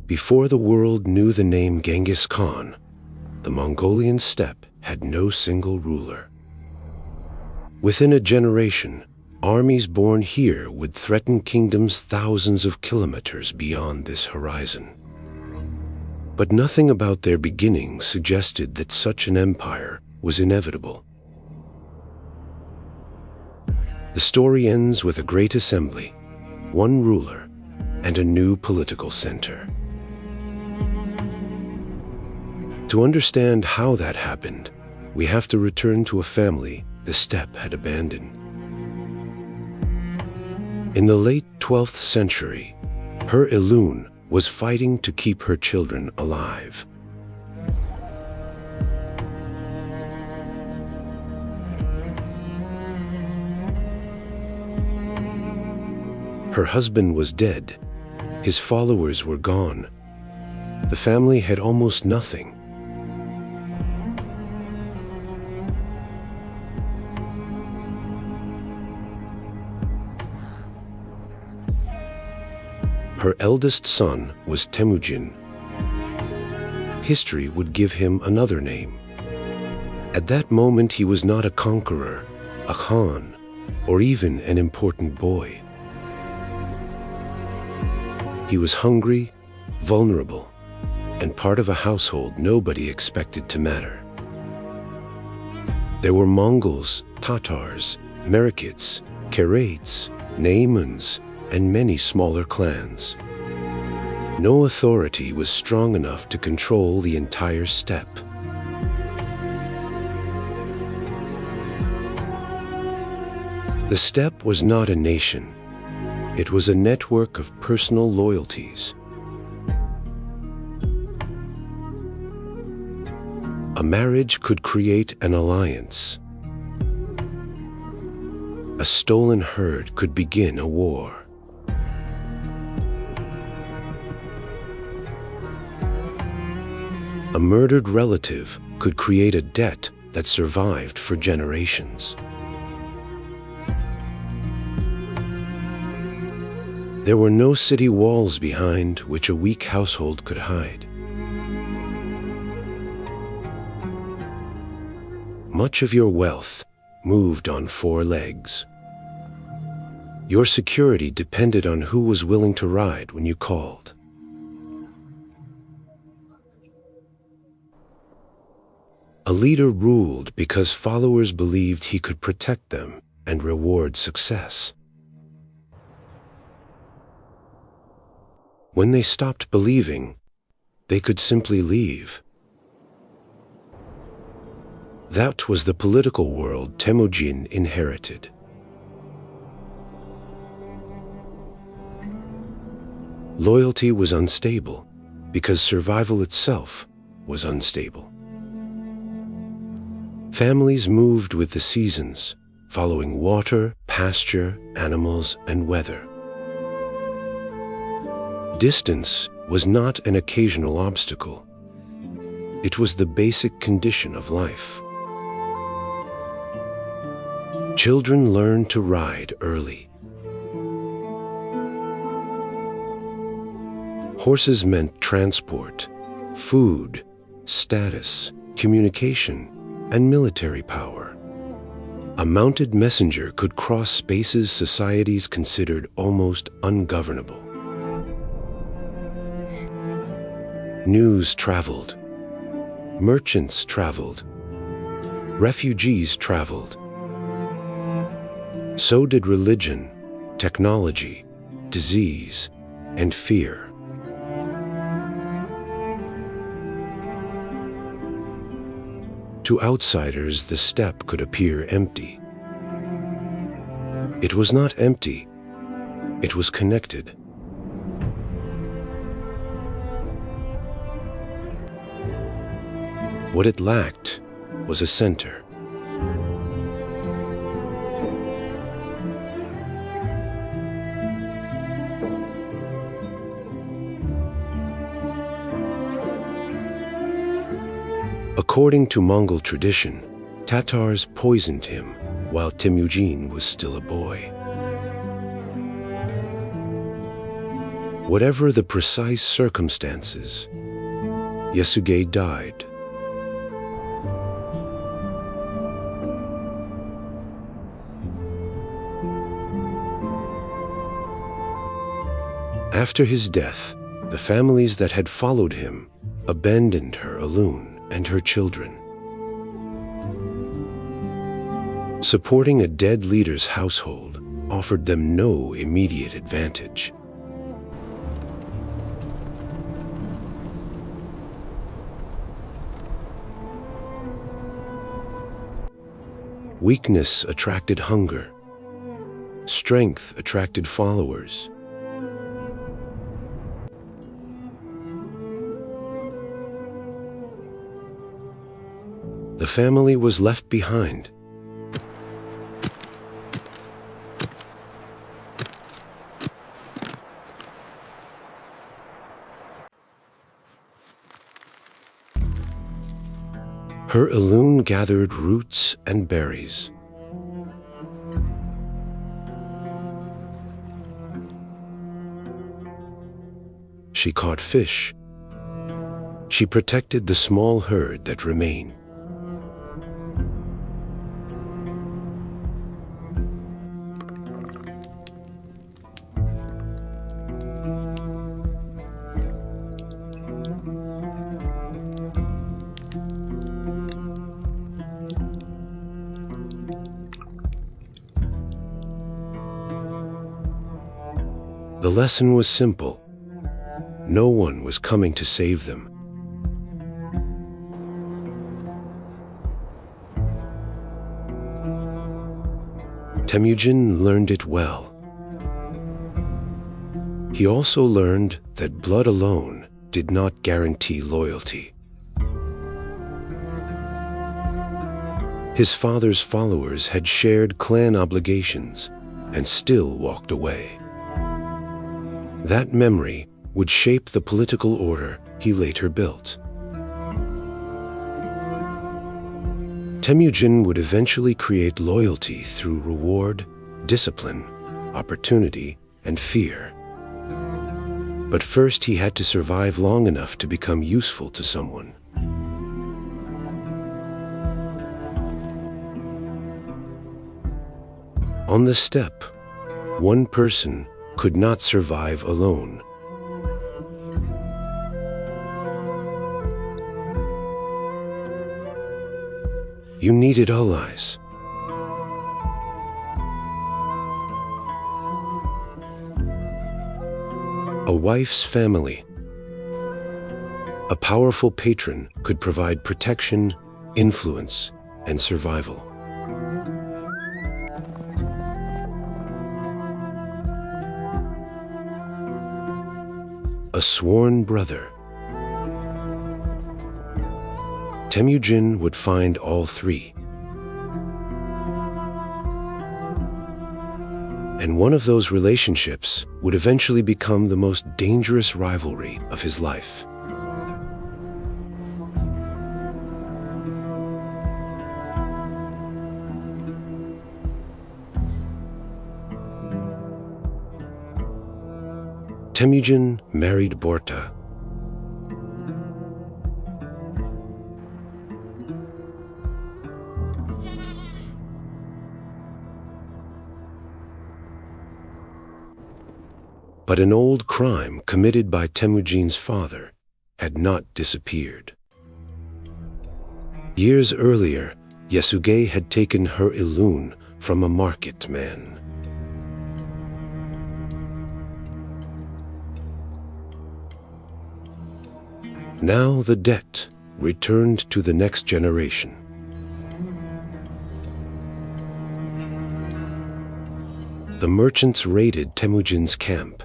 Before the world knew the name Genghis Khan, the Mongolian steppe had no single ruler. Within a generation, armies born here would threaten kingdoms thousands of kilometers beyond this horizon. But nothing about their beginnings suggested that such an empire was inevitable. The story ends with a great assembly, one ruler, and a new political center. To understand how that happened, we have to return to a family the steppe had abandoned. In the late 12th century, her Ilun was fighting to keep her children alive. Her husband was dead, his followers were gone. The family had almost nothing. Her eldest son was Temujin. History would give him another name. At that moment, he was not a conqueror, a Khan, or even an important boy. He was hungry, vulnerable, and part of a household nobody expected to matter. There were Mongols, Tatars, Merkits, Kereits, Naimans, and many smaller clans. No authority was strong enough to control the entire steppe. The steppe was not a nation. It was a network of personal loyalties. A marriage could create an alliance. A stolen herd could begin a war. A murdered relative could create a debt that survived for generations. There were no city walls behind which a weak household could hide. Much of your wealth moved on four legs. Your security depended on who was willing to ride when you called. A leader ruled because followers believed he could protect them and reward success. When they stopped believing, they could simply leave. That was the political world Temujin inherited. Loyalty was unstable because survival itself was unstable. Families moved with the seasons, following water, pasture, animals, and weather. Distance was not an occasional obstacle. It was the basic condition of life. Children learned to ride early. Horses meant transport, food, status, communication, and military power. A mounted messenger could cross spaces societies considered almost ungovernable. News traveled. Merchants traveled. Refugees traveled. So did religion, technology, disease, and fear. To outsiders, the steppe could appear empty. It was not empty. It was connected. What it lacked was a center. According to Mongol tradition, Tatars poisoned him while Temujin was still a boy. Whatever the precise circumstances, Yasuge died. After his death, the families that had followed him abandoned her alone and her children. Supporting a dead leader's household offered them no immediate advantage. Weakness attracted hunger. Strength attracted followers. The family was left behind. Her alone gathered roots and berries. She caught fish. She protected the small herd that remained. The lesson was simple. No one was coming to save them. Temujin learned it well. He also learned that blood alone did not guarantee loyalty. His father's followers had shared clan obligations and still walked away. That memory would shape the political order he later built. Temujin would eventually create loyalty through reward, discipline, opportunity, and fear. But first he had to survive long enough to become useful to someone. On the steppe, one person could not survive alone. You needed allies. A wife's family. A powerful patron could provide protection, influence, and survival. A sworn brother. Temujin would find all three. And one of those relationships would eventually become the most dangerous rivalry of his life. Temujin married Börte. But an old crime committed by Temujin's father had not disappeared. Years earlier, Yasuge had taken her Ilun from a market man. Now the debt returned to the next generation. The merchants raided Temujin's camp.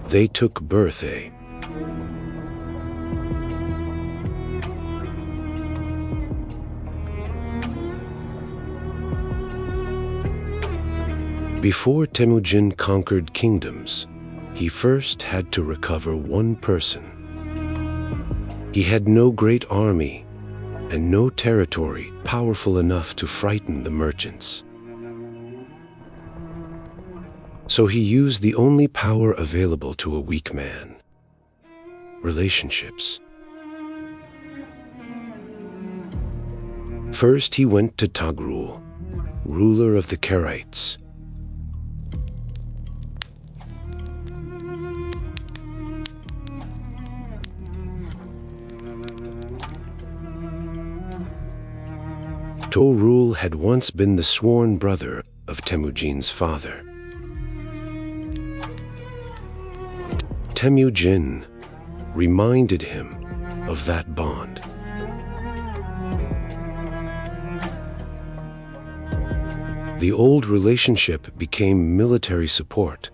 They took Börte. Before Temujin conquered kingdoms, he first had to recover one person. He had no great army and no territory powerful enough to frighten the merchants. So he used the only power available to a weak man: relationships. First, he went to Toghrul, ruler of the Kereits. Toghrul had once been the sworn brother of Temujin's father. Temujin reminded him of that bond. The old relationship became military support.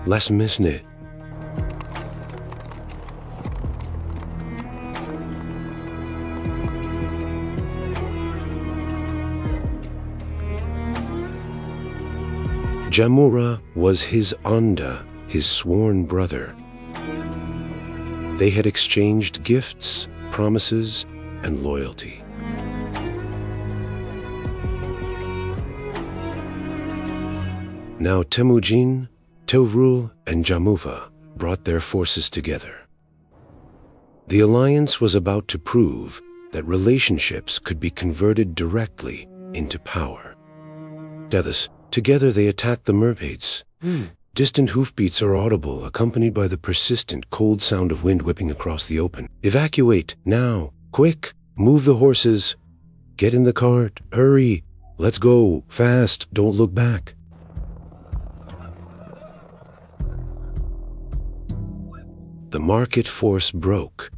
Lasmisne. Jamugha was his Anda, his sworn brother. They had exchanged gifts, promises, and loyalty. Now Temujin, Toghrul and Jamugha brought their forces together. The alliance was about to prove that relationships could be converted directly into power. Together they attacked the Merkits. Distant hoofbeats are audible, accompanied by the persistent, cold sound of wind whipping across the open. Evacuate, now, quick, move the horses. Get in the cart, hurry, let's go, fast, don't look back. The market force broke.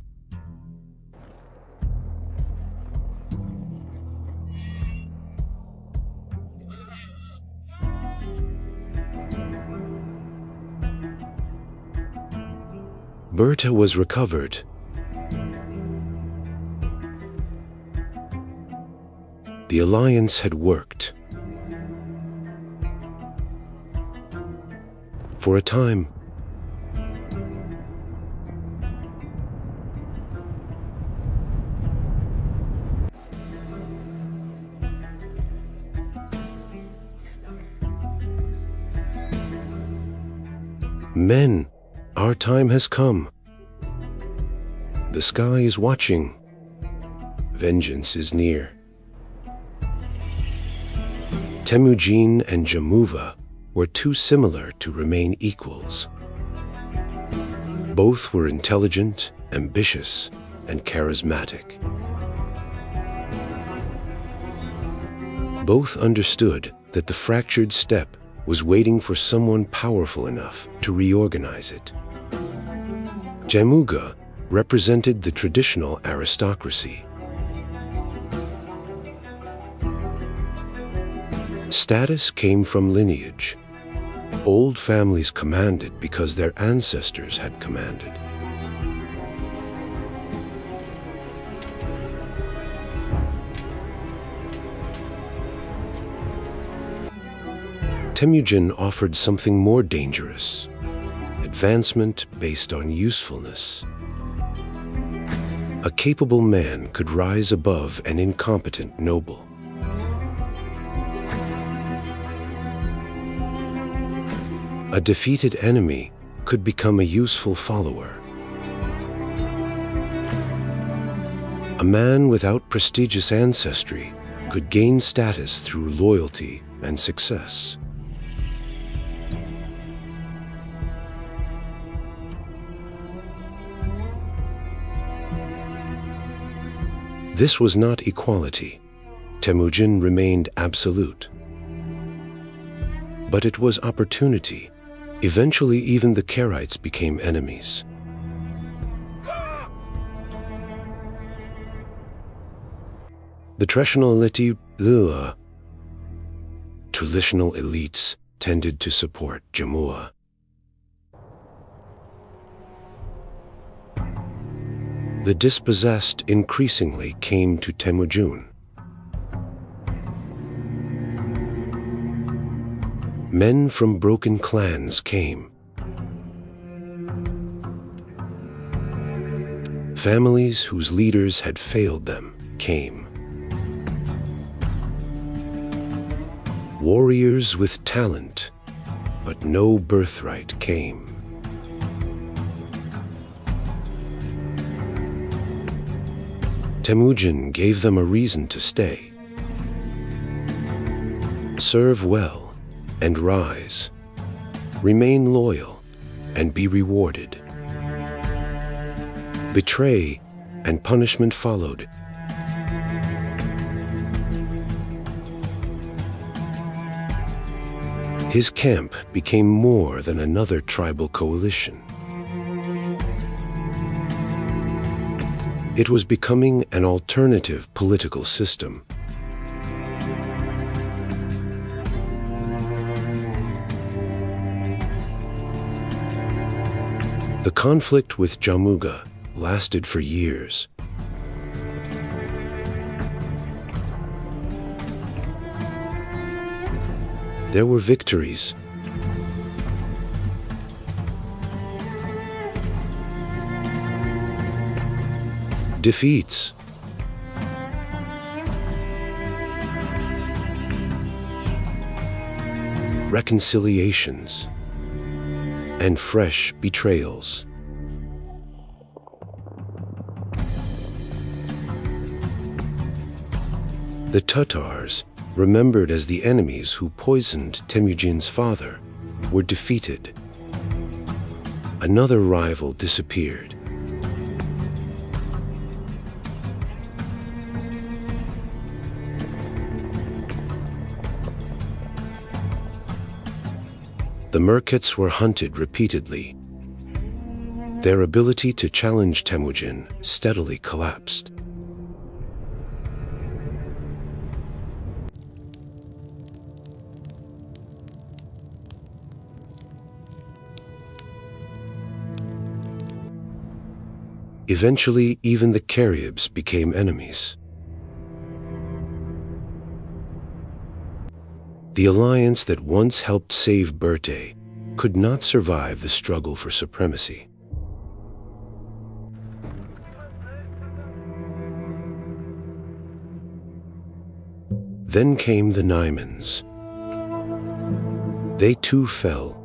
Börte was recovered. The alliance had worked. For a time, men, our time has come. The sky is watching. Vengeance is near. Temujin and Jamugha were too similar to remain equals. Both were intelligent, ambitious, and charismatic. Both understood that the fractured steppe was waiting for someone powerful enough to reorganize it. Jamugha represented the traditional aristocracy. Status came from lineage. Old families commanded because their ancestors had commanded. Temujin offered something more dangerous: advancement based on usefulness. A capable man could rise above an incompetent noble. A defeated enemy could become a useful follower. A man without prestigious ancestry could gain status through loyalty and success. This was not equality. Temujin remained absolute. But it was opportunity. Eventually, even the Kereits became enemies. The traditional elites tended to support Jamugha. The dispossessed increasingly came to Temujin. Men from broken clans came. Families whose leaders had failed them came. Warriors with talent, but no birthright came. Temujin gave them a reason to stay. Serve well and rise. Remain loyal and be rewarded. Betray and punishment followed. His camp became more than another tribal coalition. It was becoming an alternative political system. The conflict with Jamugha lasted for years. There were victories, defeats, reconciliations, and fresh betrayals. The Tatars, remembered as the enemies who poisoned Temujin's father, were defeated. Another rival disappeared. The Merkits were hunted repeatedly. Their ability to challenge Temujin steadily collapsed. Eventually, even the Kereits became enemies. The alliance that once helped save Börte could not survive the struggle for supremacy. Then came the Naimans. They too fell.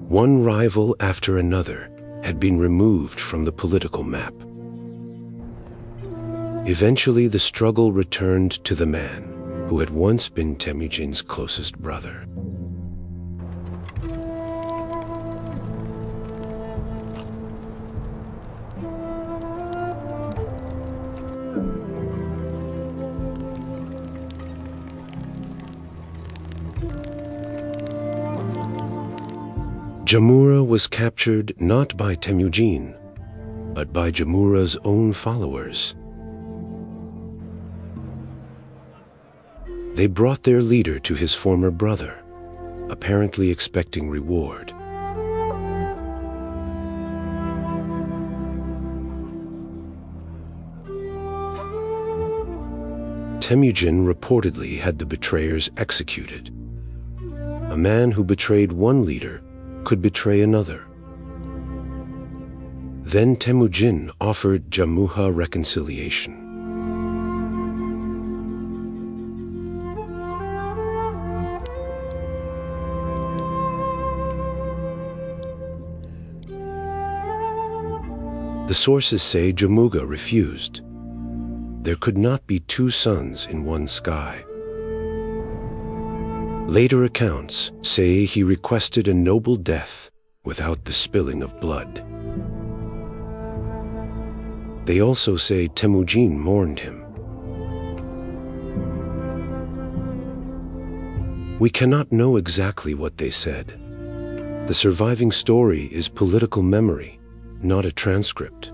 One rival after another had been removed from the political map. Eventually, the struggle returned to the man who had once been Temujin's closest brother. Jamugha was captured not by Temujin, but by Jamugha's own followers. They brought their leader to his former brother, apparently expecting reward. Temujin reportedly had the betrayers executed. A man who betrayed one leader could betray another. Then Temujin offered Jamugha reconciliation. The sources say Jamugha refused. There could not be two suns in one sky. Later accounts say he requested a noble death without the spilling of blood. They also say Temujin mourned him. We cannot know exactly what they said. The surviving story is political memory, not a transcript.